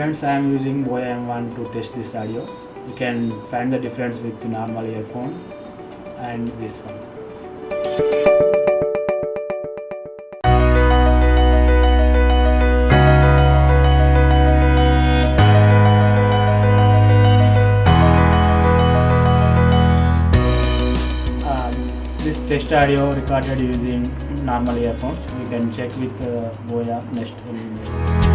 friends, I am using BOYA M1 to test this audio. You can find the difference with the normal earphone and this one. This test audio recorded using normal earphones. You can check with BOYA next.